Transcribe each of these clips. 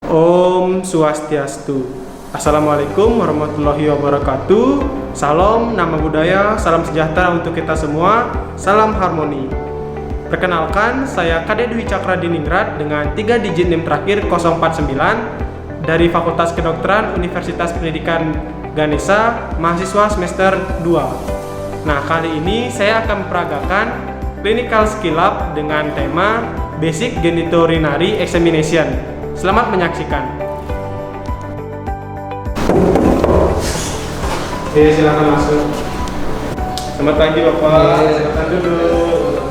Om Swastiastu. Assalamualaikum warahmatullahi wabarakatuh. Salam, nama budaya, salam sejahtera untuk kita semua. Salam harmoni. Perkenalkan, saya Kade Dwi Cakra Diningrat dengan 3 digit NIM terakhir 049 dari Fakultas Kedokteran Universitas Pendidikan Ganesha, mahasiswa semester 2. Nah, kali ini saya akan memperagakan Clinical Skill Lab dengan tema Basic Genitourinary Examination. Selamat menyaksikan. Oke, silakan masuk. Selamat pagi Bapak. Silakan duduk.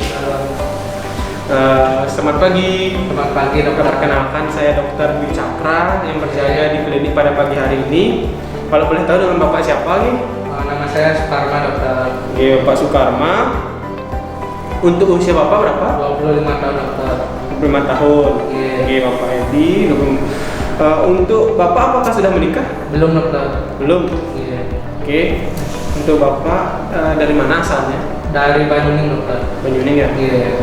Selamat pagi. Selamat pagi dokter. Perkenalkan, saya Dr. Dwi Cakra yang berjaga di klinik pada pagi hari ini. Kalau boleh tahu dengan Bapak siapa nih? Nama saya Sukarma dokter. Oke, Bapak Sukarma. Untuk usia Bapak berapa? 25 tahun dokter. 25 tahun. Oke, Bapak Edi. Untuk Bapak apakah sudah menikah? Belum dokter. Belum. Iya. Oke. Untuk Bapak dari mana asalnya? Dari Banyuning dokter. Banyuning ya? Iya.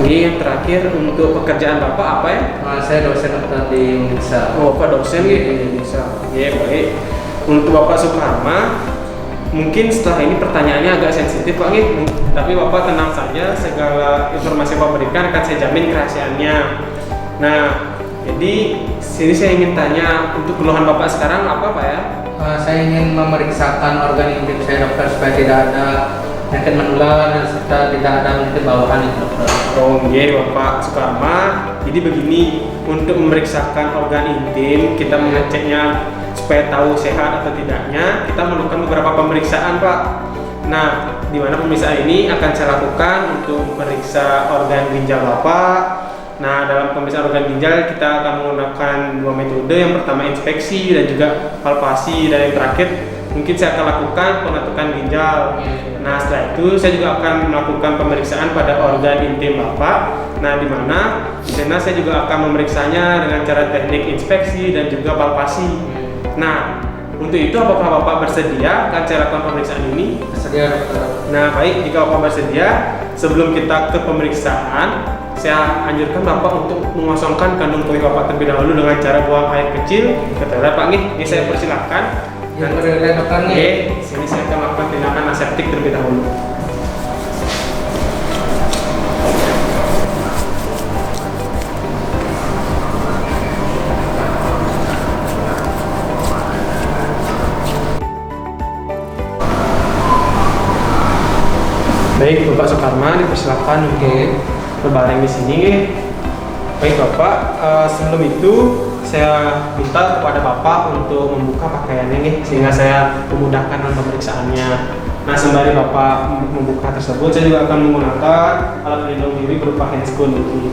Ini yang terakhir untuk pekerjaan Bapak apa ya? Saya dosen dokter di Unisa. Oh, Bapak dosen Iya. di Indonesia. Iya, baik. Untuk Bapak Sukarma, mungkin setelah ini pertanyaannya agak sensitif Pak Nggih. Tapi Bapak tenang saja, segala informasi yang Bapak berikan akan saya jamin kerahasiaannya. Nah, jadi sini saya ingin tanya untuk keluhan Bapak sekarang apa Pak ya? Saya ingin memeriksakan organ intim saya dokter supaya tidak ada penyakit menular dan serta tidak ada penyakit bawahan itu dokter. Oh iya Bapak Sukarma, jadi begini, untuk memeriksakan organ intim kita mengeceknya supaya tahu sehat atau tidaknya, kita melakukan beberapa pemeriksaan Pak. Nah, di mana pemeriksaan ini akan saya lakukan untuk memeriksa organ ginjal Bapak. Nah, dalam pemeriksaan organ ginjal kita akan menggunakan 2 metode. Yang pertama inspeksi dan juga palpasi, dan yang terakhir mungkin saya akan lakukan pengatukan ginjal. Nah, setelah itu saya juga akan melakukan pemeriksaan pada organ intim Bapak. Nah, di mana di sana saya juga akan memeriksanya dengan cara teknik inspeksi dan juga palpasi. Nah, untuk itu apakah Bapak bersedia akan saya lakukan pemeriksaan ini? Bersedia dokter. Nah, baik, jika Bapak bersedia, sebelum kita ke pemeriksaan, saya anjurkan Bapak untuk mengosongkan kandung kemih Bapak terlebih dahulu dengan cara buang air kecil ke toilet Pak Nggih. Ini saya persilahkan. Yang berbeda dokter nih. Oke, sini saya akan melakukan tindakan aseptik terlebih dahulu. Baik, Bapak Sukarma, dipersilakan untuk berbaring di sini. Baik Bapak, sebelum itu saya minta kepada Bapak untuk membuka pakaiannya nih, sehingga saya memudahkan dalam pemeriksaannya. Nah, sembari Bapak membuka tersebut, saya juga akan menggunakan alat pelindung diri berupa handscoon ini.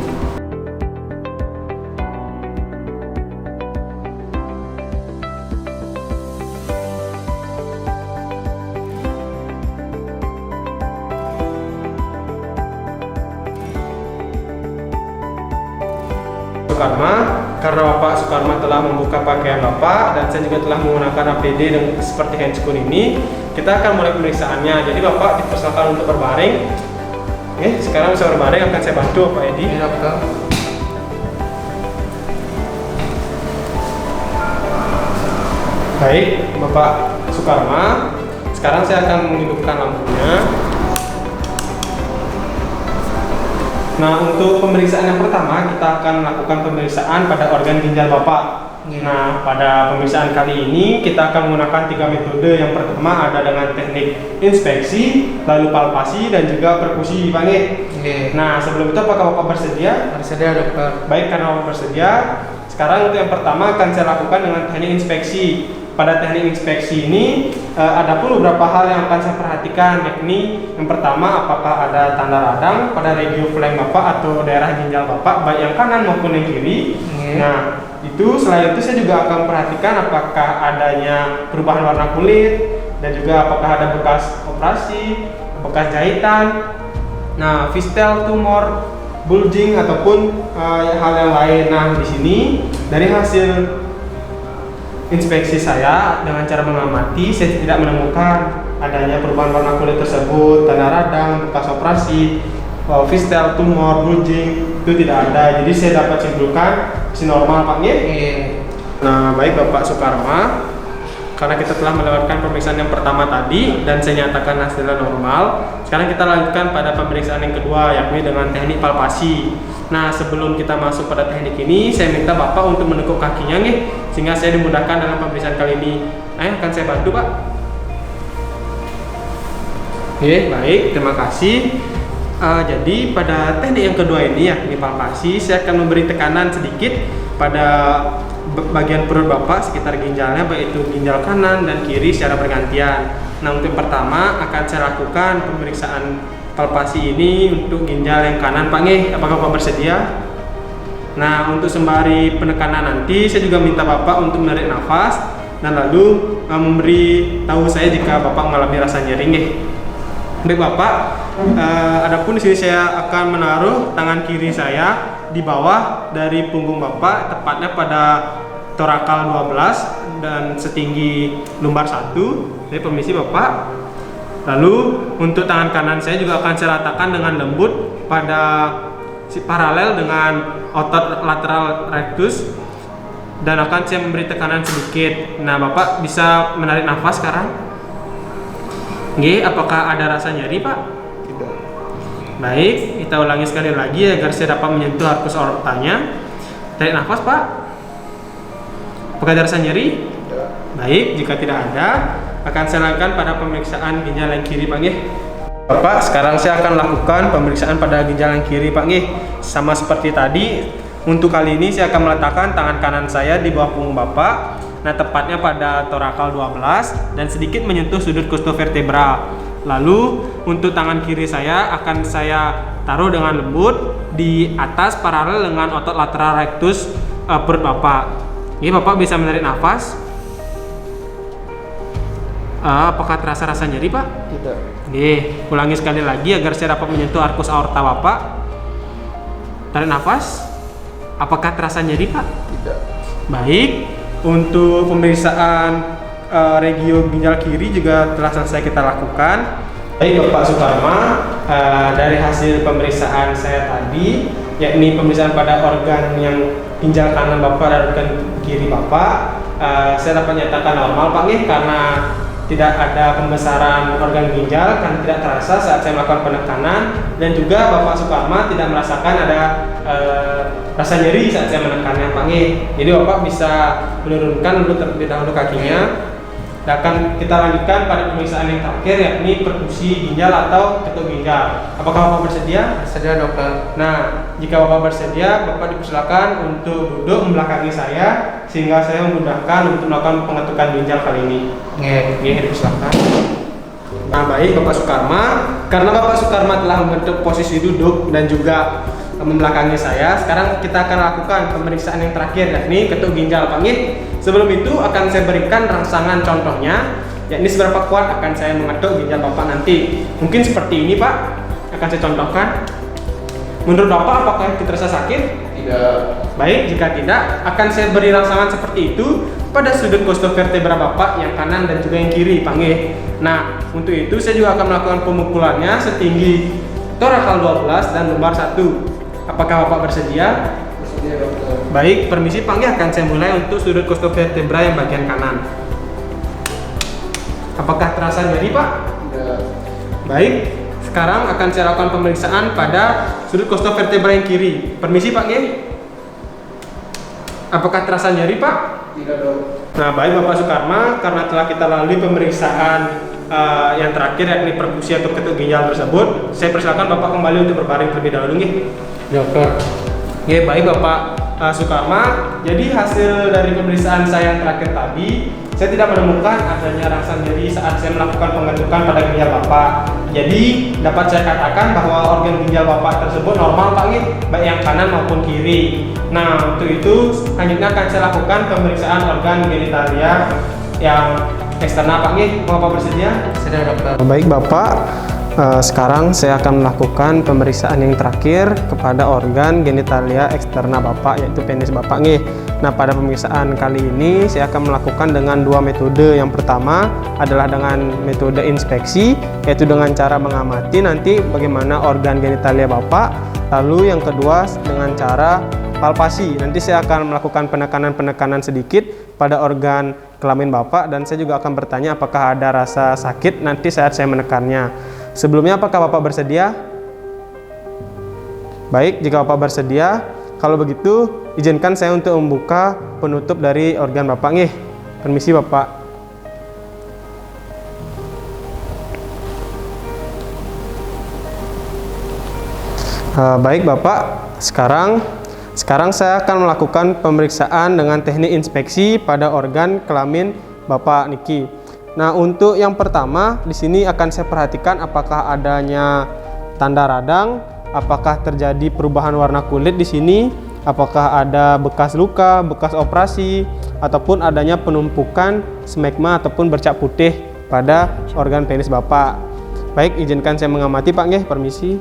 Sukarma, karena Bapak Sukarma telah membuka pakaian Bapak dan saya juga telah menggunakan APD dengan seperti handscoon ini, kita akan mulai pemeriksaannya. Jadi Bapak dipersilakan untuk berbaring. Oke, sekarang bisa berbaring, akan saya bantu Bapak Edi. Iya dokter. Baik, Bapak Sukarma, sekarang saya akan menghidupkan lampunya. Nah, untuk pemeriksaan yang pertama, kita akan melakukan pemeriksaan pada organ ginjal Bapak. Nah, pada pemeriksaan kali ini kita akan menggunakan 3 metode. Yang pertama ada dengan teknik inspeksi, lalu palpasi, dan juga perkusi Pak Nggih. Nah, sebelum itu apakah Bapak bersedia? Bersedia dokter. Baik, karena Bapak bersedia, sekarang untuk yang pertama akan saya lakukan dengan teknik inspeksi. Pada teknik inspeksi ini ada pun beberapa hal yang akan saya perhatikan, yakni yang pertama apakah ada tanda radang pada radio flank Bapak atau daerah ginjal Bapak, baik yang kanan maupun yang kiri. Nah, itu selain itu saya juga akan perhatikan apakah adanya perubahan warna kulit dan juga apakah ada bekas operasi, bekas jahitan. Nah, fistel, tumor, bulging ataupun hal yang lain. Nah, di sini dari hasil inspeksi saya dengan cara mengamati, saya tidak menemukan adanya perubahan warna kulit tersebut, tanda radang, bekas operasi. visceral tumor, bulging itu tidak ada. Jadi saya dapat simpulkan masih normal Pak nggih. Nah, baik Bapak Sukarma, karena kita telah melewatkan pemeriksaan yang pertama tadi dan saya nyatakan hasilnya normal. Sekarang kita lanjutkan pada pemeriksaan yang kedua, yakni dengan teknik palpasi. Nah, sebelum kita masuk pada teknik ini, saya minta Bapak untuk menekuk kakinya nih, sehingga saya dimudahkan dalam pemeriksaan kali ini. Akan saya bantu Pak. Oke, baik, terima kasih. Jadi pada teknik yang kedua ini, yakni palpasi, saya akan memberi tekanan sedikit pada bagian perut Bapak sekitar ginjalnya, baik itu ginjal kanan dan kiri secara bergantian. Nah, untuk yang pertama akan saya lakukan pemeriksaan palpasi ini untuk ginjal yang kanan Pak nggih. Apakah Bapak bersedia? Nah, untuk sembari penekanan nanti saya juga minta Bapak untuk menarik nafas dan lalu memberi tahu saya jika Bapak mengalami rasa nyeri nggih. Baik Bapak, adapun di sini saya akan menaruh tangan kiri saya di bawah dari punggung Bapak, tepatnya pada torakal 12 dan setinggi lumbar 1. Jadi permisi Bapak. Lalu untuk tangan kanan saya juga akan saya ratakan dengan lembut pada paralel dengan otot lateral rectus dan akan saya memberi tekanan sedikit. Nah, Bapak bisa menarik nafas sekarang. Oke, apakah ada rasa nyeri Pak? Tidak. Baik, kita ulangi sekali lagi agar saya dapat menyentuh arkus aortanya. Tarik nafas Pak. Apakah ada rasa nyeri? Tidak. Baik, jika tidak ada, akan saya lakukan pada pemeriksaan ginjal yang kiri Pak nggih. Bapak, sekarang saya akan lakukan pemeriksaan pada ginjal yang kiri Pak nggih. Sama seperti tadi, untuk kali ini saya akan meletakkan tangan kanan saya di bawah punggung Bapak. Nah, tepatnya pada torakal 12 dan sedikit menyentuh sudut costovertebra. Lalu untuk tangan kiri saya akan saya taruh dengan lembut di atas paralel dengan otot lateral rectus perut Bapak. Ini Bapak bisa menarik nafas. Apakah terasa rasa nyeri Pak? Tidak. Oke, ulangi sekali lagi agar saya dapat menyentuh arkus aorta Bapak. Tarik nafas. Apakah terasa nyeri Pak? Tidak. Baik. Untuk pemeriksaan regio ginjal kiri juga telah selesai kita lakukan. Baik Bapak Sukarma, dari hasil pemeriksaan saya tadi, yakni pemeriksaan pada organ yang ginjal kanan Bapak dan organ kiri Bapak, saya dapat nyatakan normal Pak nggih, karena tidak ada pembesaran organ ginjal kan tidak terasa saat saya melakukan penekanan, dan juga Bapak Sukarma tidak merasakan ada rasa nyeri saat saya menekannya Pak nggih. Jadi Bapak bisa menurunkan dulu terlebih dahulu kakinya. Dan akan kita lanjutkan pada pemeriksaan yang terakhir, yakni perkusi ginjal atau ketuk ginjal. Apakah Bapak bersedia? Bersedia Dokter. Nah, jika Bapak bersedia, Bapak dipersilakan untuk duduk membelakangi saya sehingga saya memudahkan untuk melakukan pengetukan ginjal kali ini. Nggih, dipersilakan. Nah, baik Bapak Sukarma, karena Bapak Sukarma telah membentuk posisi duduk dan juga membelakangi saya, sekarang kita akan lakukan pemeriksaan yang terakhir, yakni ketuk ginjal Pak nggih. Sebelum itu akan saya berikan rangsangan contohnya, yakni seberapa kuat akan saya mengetuk ginjal Bapak nanti. Mungkin seperti ini Pak, akan saya contohkan. Menurut Bapak apakah itu terasa sakit? Tidak. Baik, jika tidak, akan saya beri rangsangan seperti itu pada sudut costovertebra Bapak yang kanan dan juga yang kiri Pak nggih. Nah, untuk itu saya juga akan melakukan pemukulannya setinggi torakal 12 dan lumbar 1. Apakah Bapak bersedia? Bersedia Dokter. Baik, permisi Pak nggih, akan saya mulai untuk sudut costovertebra yang bagian kanan. Apakah terasa nyeri Pak? Tidak. Baik, sekarang akan saya lakukan pemeriksaan pada sudut costovertebra yang kiri. Permisi Pak nggih. Apakah terasa nyeri Pak? Tidak Dok. Nah, baik Bapak Sukarma, karena telah kita lalui pemeriksaan yang terakhir, yakni perkusi atau ketuk ginjal tersebut, saya persilakan Bapak kembali untuk berbaring terlebih dahulu nggih. Dokter. Oke, baik Bapak Sukarma. Jadi hasil dari pemeriksaan saya yang terakhir tadi, saya tidak menemukan adanya rasa nyeri saat saya melakukan pengetukan pada ginjal Bapak. Jadi dapat saya katakan bahwa organ ginjal Bapak tersebut normal Pak nggih, baik yang kanan maupun kiri. Nah, untuk itu selanjutnya akan saya lakukan pemeriksaan organ genitalia yang eksternal Pak nggih. Bapak bersedia? Bersedia Dokter. Baik Bapak, Sekarang saya akan melakukan pemeriksaan yang terakhir kepada organ genitalia eksterna Bapak, yaitu penis Bapak nih. Nah, pada pemeriksaan kali ini saya akan melakukan dengan dua metode. Yang pertama adalah dengan metode inspeksi, yaitu dengan cara mengamati nanti bagaimana organ genitalia Bapak. Lalu yang kedua dengan cara palpasi. Nanti saya akan melakukan penekanan-penekanan sedikit pada organ kelamin Bapak, dan saya juga akan bertanya apakah ada rasa sakit nanti saat saya menekannya. Sebelumnya, apakah Bapak bersedia? Baik, jika Bapak bersedia, kalau begitu izinkan saya untuk membuka penutup dari organ Bapak nih. Permisi Bapak. Baik Bapak, sekarang saya akan melakukan pemeriksaan dengan teknik inspeksi pada organ kelamin Bapak Niki. Nah, untuk yang pertama di sini akan saya perhatikan apakah adanya tanda radang, apakah terjadi perubahan warna kulit di sini, apakah ada bekas luka, bekas operasi, ataupun adanya penumpukan smegma ataupun bercak putih pada organ penis Bapak. Baik, izinkan saya mengamati Pak nggih, permisi.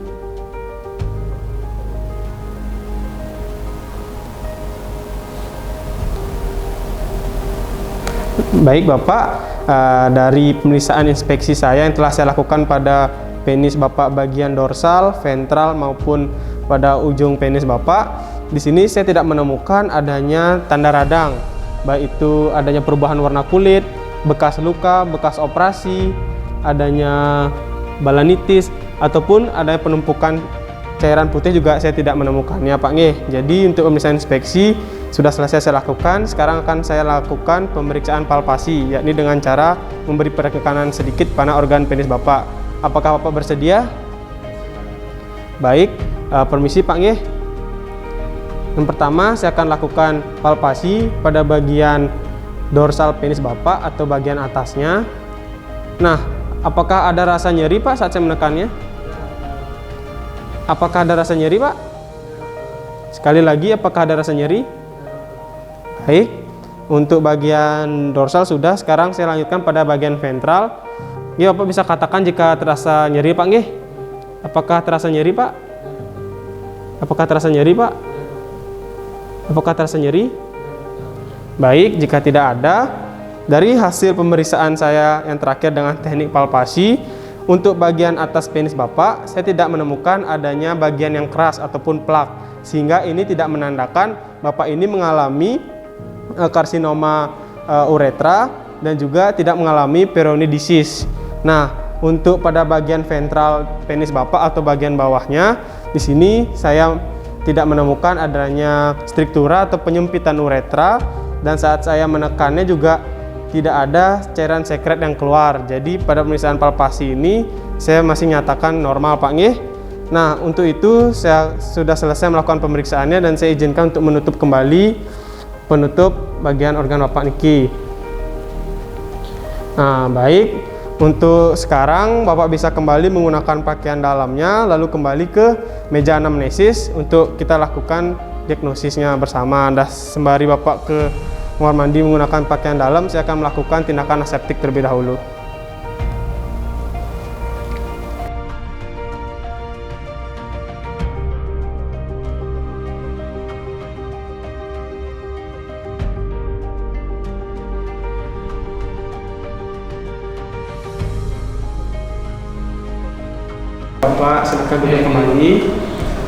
Baik Bapak, dari pemeriksaan inspeksi saya yang telah saya lakukan pada penis Bapak bagian dorsal, ventral maupun pada ujung penis Bapak, di sini saya tidak menemukan adanya tanda radang, baik itu adanya perubahan warna kulit, bekas luka, bekas operasi, adanya balanitis, ataupun adanya penumpukan cairan putih juga saya tidak menemukannya Pak nggih. Jadi untuk pemeriksaan inspeksi sudah selesai saya lakukan. Sekarang akan saya lakukan pemeriksaan palpasi, yakni dengan cara memberi penekanan sedikit pada organ penis Bapak. Apakah Bapak bersedia? Baik, permisi Pak nggih. Yang pertama saya akan lakukan palpasi pada bagian dorsal penis Bapak atau bagian atasnya. Nah, apakah ada rasa nyeri Pak saat saya menekannya? Apakah ada rasa nyeri Pak? Sekali lagi, apakah ada rasa nyeri? Baik, untuk bagian dorsal sudah. Sekarang saya lanjutkan pada bagian ventral. Ya, Bapak bisa katakan jika terasa nyeri Pak nggih? Apakah terasa nyeri Pak? Apakah terasa nyeri Pak? Apakah terasa nyeri? Baik, jika tidak ada, dari hasil pemeriksaan saya yang terakhir dengan teknik palpasi, untuk bagian atas penis Bapak, saya tidak menemukan adanya bagian yang keras ataupun plak, sehingga ini tidak menandakan Bapak ini mengalami karsinoma uretra dan juga tidak mengalami perionidisis. Nah, untuk pada bagian ventral penis Bapak atau bagian bawahnya, di sini saya tidak menemukan adanya struktura atau penyempitan uretra, dan saat saya menekannya juga tidak ada cairan sekret yang keluar. Jadi pada pemeriksaan palpasi ini saya masih nyatakan normal Pak nggih. Nah, untuk itu saya sudah selesai melakukan pemeriksaannya dan saya izinkan untuk menutup kembali penutup bagian organ Bapak niki. Nah, baik. Untuk sekarang Bapak bisa kembali menggunakan pakaian dalamnya, lalu kembali ke meja anamnesis untuk kita lakukan diagnosisnya bersama. Dan sembari Bapak ke kamar mandi menggunakan pakaian dalam, saya akan melakukan tindakan aseptik terlebih dahulu. Bapak silakan duduk kembali.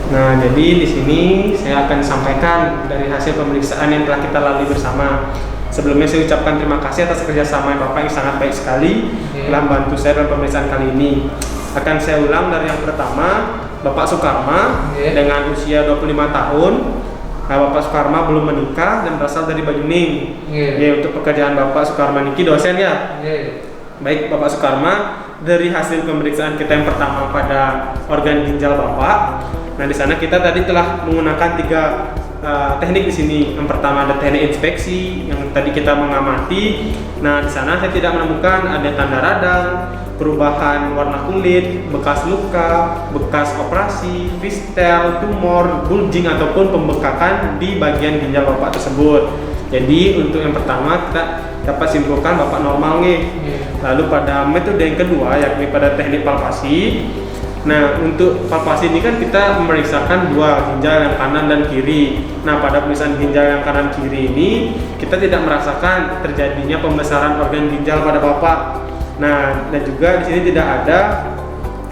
Nah, jadi di sini saya akan sampaikan dari hasil pemeriksaan yang telah kita lalui bersama. Sebelumnya saya ucapkan terima kasih atas kerjasama Bapak yang sangat baik sekali telah membantu saya dalam pemeriksaan kali ini. Akan saya ulang dari yang pertama, Bapak Sukarma dengan usia 25 tahun. Nah, Bapak Sukarma belum menikah dan berasal dari Banyuning. Ya, untuk pekerjaan Bapak Sukarma niki dosen ya. Baik, Bapak Sukarma, dari hasil pemeriksaan kita yang pertama pada organ ginjal Bapak. Nah, di sana kita tadi telah menggunakan 3 teknik di sini. Yang pertama ada teknik inspeksi, yang tadi kita mengamati. Nah, di sana saya tidak menemukan ada tanda radang, perubahan warna kulit, bekas luka, bekas operasi, fistel, tumor, bulging ataupun pembekakan di bagian ginjal Bapak tersebut. Jadi untuk yang pertama kita dapat simpulkan Bapak normal nih. Lalu pada metode yang kedua yakni pada teknik palpasi. Nah, untuk palpasi ini kan kita memeriksakan dua ginjal yang kanan dan kiri. Nah, pada pemeriksaan ginjal yang kanan kiri ini kita tidak merasakan terjadinya pembesaran organ ginjal pada Bapak. Nah, dan juga di sini tidak ada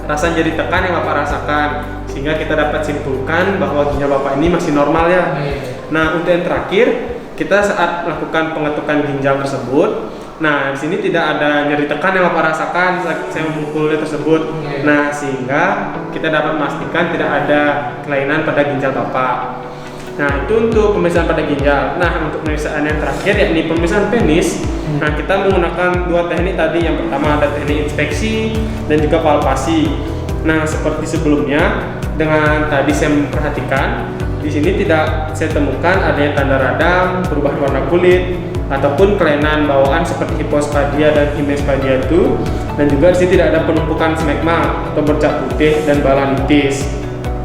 rasa nyeri tekan yang Bapak rasakan, sehingga kita dapat simpulkan bahwa ginjal Bapak ini masih normal ya. Nah, untuk yang terakhir, kita saat melakukan pengetukan ginjal tersebut, nah di sini tidak ada nyeri tekan yang Bapak rasakan saat saya memukulnya tersebut. Nah, sehingga kita dapat memastikan tidak ada kelainan pada ginjal Bapak. Nah, itu untuk pemeriksaan pada ginjal. Nah, untuk pemeriksaan yang terakhir yakni pemeriksaan penis. Nah, kita menggunakan dua teknik tadi. Yang pertama ada teknik inspeksi dan juga palpasi. Nah, seperti sebelumnya, dengan tadi saya memperhatikan, di sini tidak saya temukan adanya tanda radang, perubahan warna kulit, ataupun kelainan bawaan seperti hipospadia dan hemespadia itu. Dan juga di sini tidak ada penumpukan smegma atau bercak putih dan balanitis.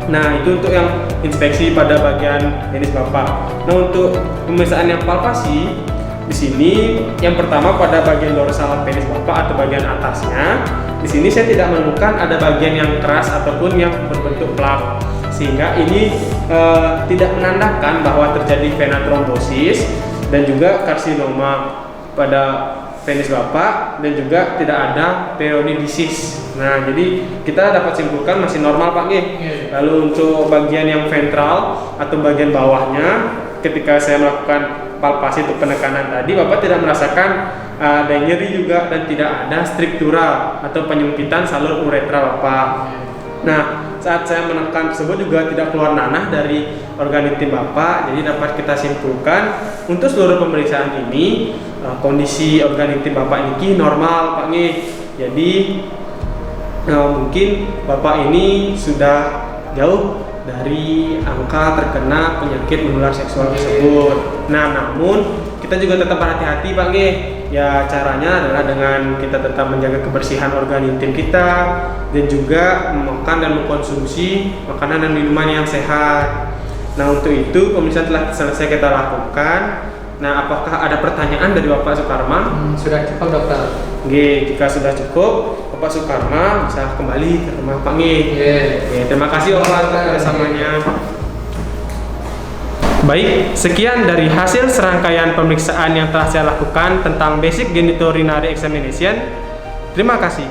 Nah, itu untuk yang inspeksi pada bagian penis Bapak. Nah, untuk pemeriksaan yang palpasi, di sini yang pertama pada bagian dorsal penis Bapak atau bagian atasnya. Di sini saya tidak menemukan ada bagian yang keras ataupun yang berbentuk plak, sehingga ini tidak menandakan bahwa terjadi vena trombosis dan juga karsinoma pada penis Bapak, dan juga tidak ada periodidisis. Nah, jadi kita dapat simpulkan masih normal Pak nggih. Lalu untuk bagian yang ventral atau bagian bawahnya, ketika saya melakukan palpasi untuk penekanan tadi, Bapak tidak merasakan ada nyeri juga dan tidak ada struktural atau penyempitan salur uretra Bapak. Nah, saat saya menekan tersebut juga tidak keluar nanah dari organ intim Bapak. Jadi dapat kita simpulkan untuk seluruh pemeriksaan ini kondisi organ intim Bapak ini normal Pak nih. Jadi mungkin Bapak ini sudah jauh dari angka terkena penyakit menular seksual tersebut. Nah, namun kita juga tetap berhati-hati Pak G. Ya, caranya adalah dengan kita tetap menjaga kebersihan organ intim kita, dan juga makan dan mengkonsumsi makanan dan minuman yang sehat. Nah, untuk itu pemeriksaan telah selesai kita lakukan. Nah, apakah ada pertanyaan dari Bapak Sukarma? Sudah cukup dokter. Jika sudah cukup, Bapak Sukarma bisa kembali ke rumah Pak Nge. Terima kasih Bapak atas kerjasamanya. Baik, sekian dari hasil serangkaian pemeriksaan yang telah saya lakukan tentang basic genitourinary examination. Terima kasih.